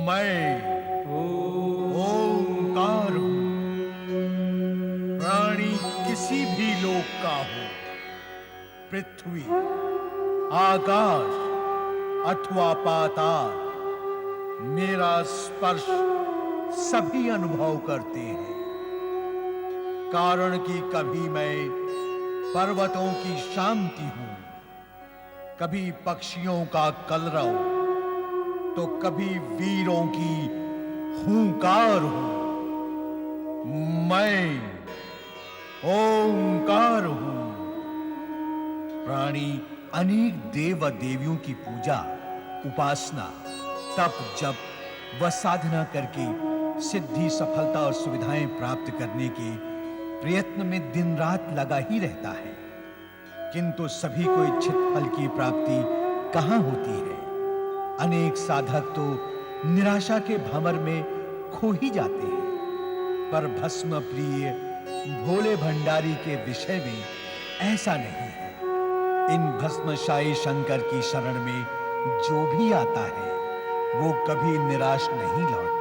मैं ओंकार हूं। प्राणी किसी भी लोक का हो, पृथ्वी, आकाश अथवा पाताल, मेरा स्पर्श सभी अनुभव करते हैं। कारण कि कभी मैं पर्वतों की शांति हूं, कभी पक्षियों का कलरव, तो कभी वीरों की हुंकार हूं। मैं ओंकार हूं। प्राणी अनेक देव देवियों की पूजा, उपासना, तप, जप व साधना करके सिद्धि, सफलता और सुविधाएं प्राप्त करने के प्रयत्न में दिन रात लगा ही रहता है, किंतु सभी को इच्छित फल की प्राप्ति कहां होती है। अनेक साधक तो निराशा के भंवर में खो ही जाते हैं। पर भस्म प्रिय भोले भंडारी के विषय में ऐसा नहीं है। इन भस्मशाई शंकर की शरण में जो भी आता है, वो कभी निराश नहीं लौटता।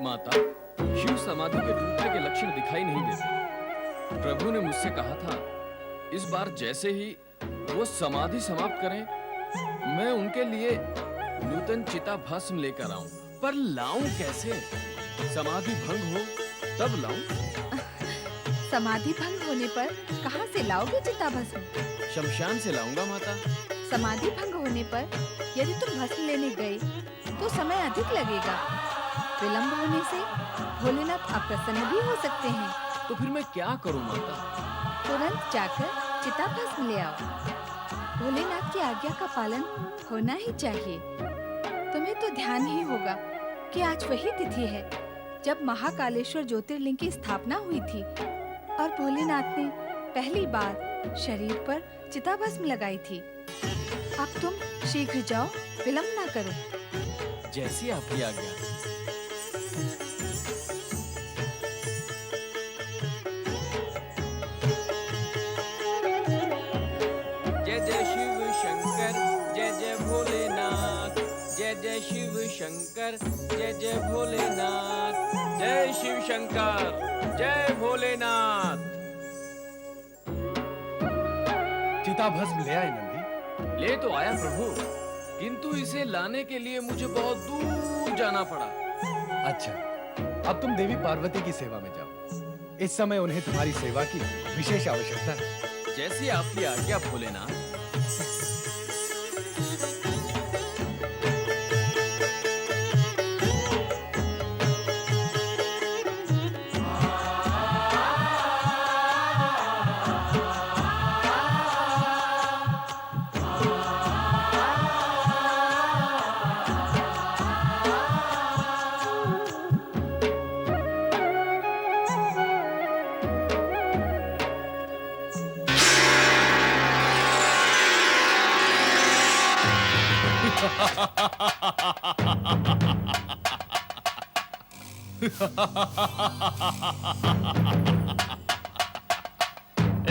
माता, शिव समाधि के टूटने के लक्षण दिखाई नहीं देते। प्रभु ने मुझसे कहा था, इस बार जैसे ही वो समाधि समाप्त करें, मैं उनके लिए नूतन चिता भस्म लेकर आऊं। पर लाऊं कैसे? समाधि भंग हो तब लाऊं। समाधि भंग होने पर कहां से लाओगे चिता भस्म? शमशान से लाऊंगा माता। समाधि भंग होने पर यदि तुम भस्म लेने गए तो समय अधिक लगेगा। विलंब होने से भोलेनाथ अप्रसन्न भी हो सकते हैं। तो फिर मैं क्या करूं माता? तुरंत जाकर चिता भस्म ले आओ। भोलेनाथ की आज्ञा का पालन होना ही चाहिए। तुम्हें तो ध्यान ही होगा कि आज वही तिथि है जब महाकालेश्वर ज्योतिर्लिंग की स्थापना हुई थी और भोलेनाथ ने पहली बार शरीर पर चिता भस्म लगाई थी। अब तुम शीघ्र जाओ, विलंब ना करो। जैसी आपकी आज्ञा। जय जय शिव शंकर, जय जय भोलेनाथ। जय जय शिव शंकर, जय जय भोलेनाथ। जय शिव शंकर, जय भोलेनाथ। चिता भस्म ले आए नंदी? ले तो आया प्रभु, किंतु इसे लाने के लिए मुझे बहुत दूर जाना पड़ा। अच्छा, अब तुम देवी पार्वती की सेवा में जाओ। इस समय उन्हें तुम्हारी सेवा की विशेष आवश्यकता है। जैसी आपकी आज्ञा भोलेनाथ।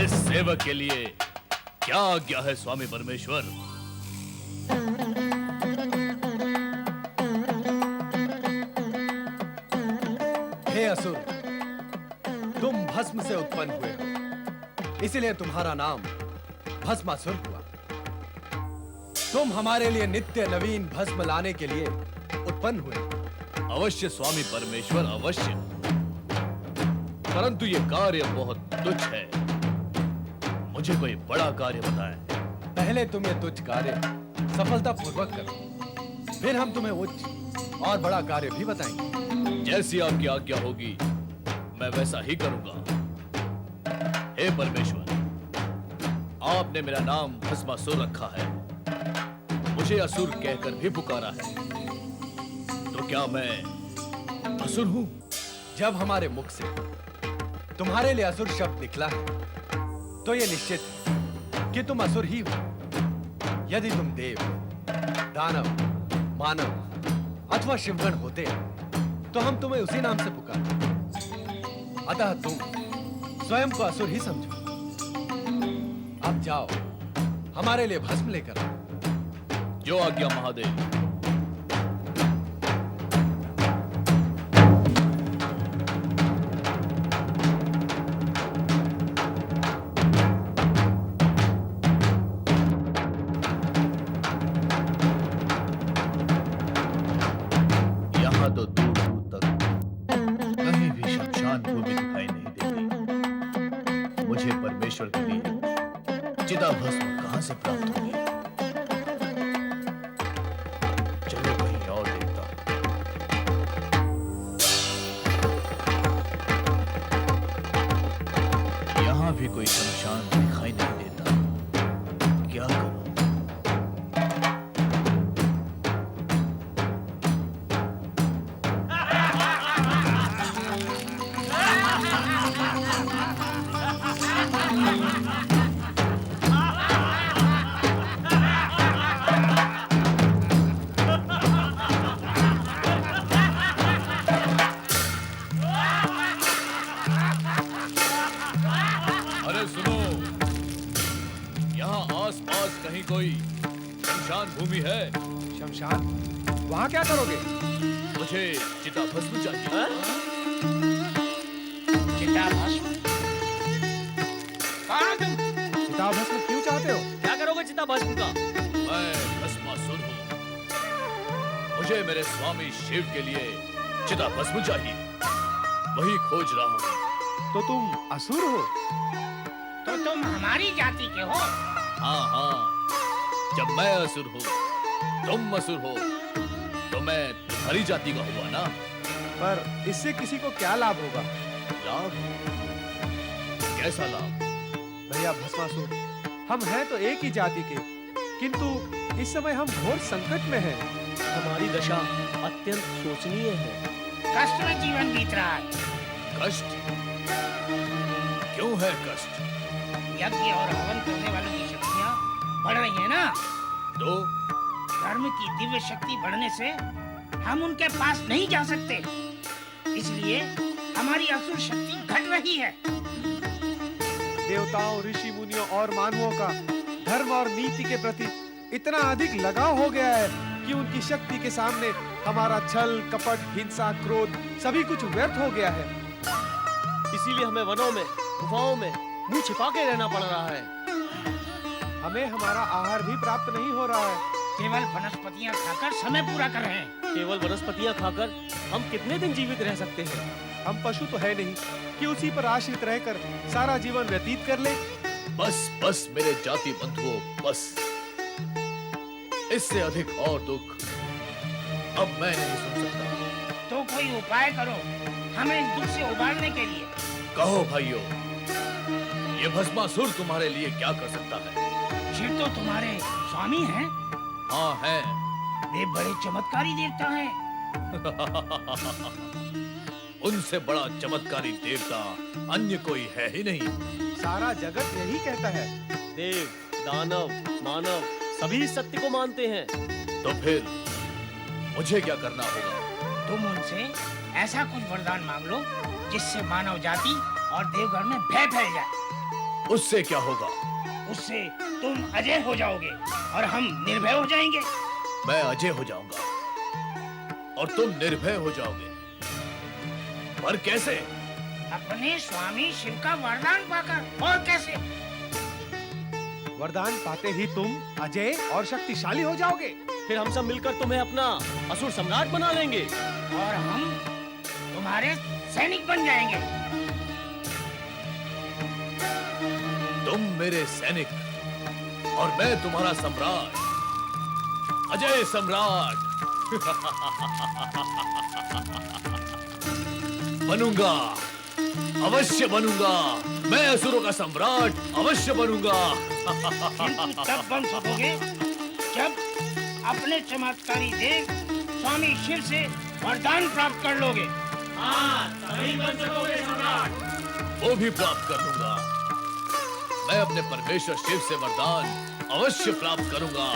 इस सेवक के लिए क्या आज्ञा है स्वामी परमेश्वर? हे असुर, तुम भस्म से उत्पन्न हुए हो, इसलिए तुम्हारा नाम भस्मासुर हुआ। तुम हमारे लिए नित्य नवीन भस्म लाने के लिए उत्पन्न हुए। अवश्य स्वामी परमेश्वर, अवश्य। परंतु ये कार्य बहुत तुच्छ है। मुझे कोई बड़ा कार्य बताएं। पहले तुम ये तुच्छ कार्य सफलतापूर्वक करो, फिर हम तुम्हें उच्च और बड़ा कार्य भी बताएंगे। जैसी आपकी आज्ञा होगी मैं वैसा ही करूंगा। हे परमेश्वर, आपने मेरा नाम भस्मासुर रखा है, मुझे असुर कहकर भी पुकारा है, तो क्या मैं असुर हूं? जब हमारे मुख से तुम्हारे लिए असुर शब्द निकला है, तो यह निश्चित है कि तुम असुर ही हो। यदि तुम देव, दानव, मानव अथवा शिवगण होते तो हम तुम्हें उसी नाम से पुकारते। अतः तुम स्वयं को असुर ही समझो। अब जाओ, हमारे लिए भस्म लेकर आओ। जो आज्ञा महादेव। यहाँ तो दूर दूर तक कहीं भी शमशान भूमि दिखाई नहीं देती। मुझे परमेश्वर के लिए चिता भस्म कहां से प्राप्त होगी? चलो कहीं और देखता हूं। यहाँ भी कोई शमशान दिखाई नहीं देता। क्या करूं? अरे सुनो, यहाँ आस-पास कहीं कोई शमशान भूमि है? शमशान? वहां क्या करोगे? मुझे चिता भस्म चाहिए। चिता भस्म? कौन हो तुम? चिता भस्म क्यों चाहते हो? क्या करोगे चिता भस्म का? मैं भस्मासुर हूँ। मुझे मेरे स्वामी शिव के लिए चिता भस्म चाहिए। वही खोज रहा हूँ। तो तुम असुर हो? तो तुम हमारी जाति के हो? हाँ हाँ, जब मैं असुर हूँ, तुम असुर हो, तो मैं तुम्हारी जाति का हुआ ना? पर इससे किसी को क्या लाभ होगा? लाभ? कैसा लाभ? भैया भस्मासुर, हम हैं तो एक ही जाति के, किंतु इस समय हम घोर संकट में हैं। हमारी दशा अत्यंत शोचनीय है। कष्ट में जीवन बीत रहा है। कष्ट? क्यों है कष्ट? यज्ञ और हवन करने वालों की शक्तियाँ बढ़ रही है ना? तो धर्म की दिव्य शक्ति बढ़ने से हम उनके पास नहीं जा सकते। इसलिए हमारी असुर शक्ति घट रही है। देवताओं, ऋषि मुनियों और मानवों का धर्म और नीति के प्रति इतना अधिक लगाव हो गया है कि उनकी शक्ति के सामने हमारा छल, कपट, हिंसा, क्रोध सभी कुछ व्यर्थ हो गया है। इसीलिए हमें वनों में, गुफाओं में मुंह छिपा के रहना पड़ रहा है। हमें हमारा आहार भी प्राप्त नहीं हो रहा है। केवल वनस्पतियाँ खाकर समय पूरा कर रहे हैं। केवल वनस्पतियां खाकर हम कितने दिन जीवित रह सकते हैं? हम पशु तो है नहीं कि उसी पर आश्रित रहकर सारा जीवन व्यतीत कर ले। बस बस मेरे जाति बंधुओं, बस। इससे अधिक और दुख अब मैं नहीं सुन सकता। तो कोई उपाय करो हमें इस दुख से उबारने के लिए। कहो भाइयों, ये भस्मासुर तुम्हारे लिए क्या कर सकता है? शिव तो तुम्हारे स्वामी हैं। हाँ है। वे बड़े चमत्कारी देवता हैं। उनसे बड़ा चमत्कारी देवता अन्य कोई है ही नहीं। सारा जगत यही कहता है। देव, दानव, मानव सभी सत्य को मानते हैं। तो फिर मुझे क्या करना होगा? तुम उनसे ऐसा कुछ वरदान मांग लो जिससे मानव जाति और देवघर में भय फैल जाए। उससे क्या होगा? उससे तुम अजय हो जाओगे और हम निर्भय हो जाएंगे। मैं अजय हो जाऊंगा और तुम निर्भय हो जाओगे। पर कैसे? अपने स्वामी शिव का वरदान पाकर। और कैसे? वरदान पाते ही तुम अजय और शक्तिशाली हो जाओगे। फिर हम सब मिलकर तुम्हें अपना असुर सम्राट बना लेंगे। और हम तुम्हारे सैनिक बन जाएंगे। तुम मेरे सैनिक और मैं तुम्हारा सम्राट, अजय सम्राट बनूंगा, अवश्य बनूंगा। मैं असुरों का सम्राट अवश्य बनूंगा। किंतु तब बन सकोगे जब अपने चमत्कारी देव स्वामी शिव से वरदान प्राप्त कर लोगे। वो भी प्राप्त कर लूंगा। मैं अपने परमेश्वर शिव से वरदान अवश्य प्राप्त करूंगा।